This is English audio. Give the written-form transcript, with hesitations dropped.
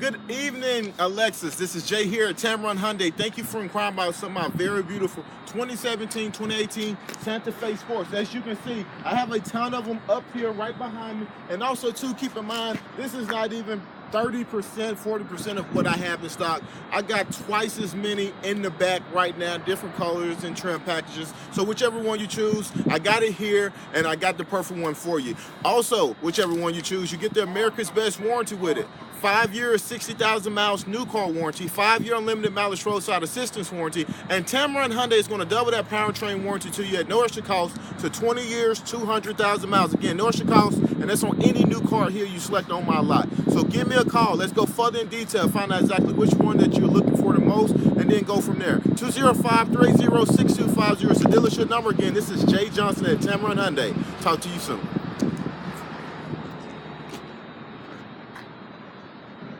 Good evening, Alexis. This is Jay here at Tameron Hyundai. Thank you for inquiring about some of my very beautiful 2017, 2018 Santa Fe Sports. As you can see, I have a ton of them up here right behind me. And also, too, keep in mind, this is not even 30%, 40% of what I have in stock. I got twice as many in the back right now, different colors and trim packages. So whichever one you choose, I got it here and I got the perfect one for you. Also, whichever one you choose, you get the America's Best warranty with it. 5 years, 60,000 miles, new car warranty, 5-year unlimited mileage roadside assistance warranty, and Tameron Hyundai is going to double that powertrain warranty to you at no extra cost to 20 years, 200,000 miles. Again, no extra cost, and that's on any new car here you select on my lot. So give me a call. Let's go further in detail, find out exactly which one that you're looking for the most, and then go from there. 205-380-6250 is the dealership number. Again, this is Jay Johnson at Tameron Hyundai. Talk to you soon.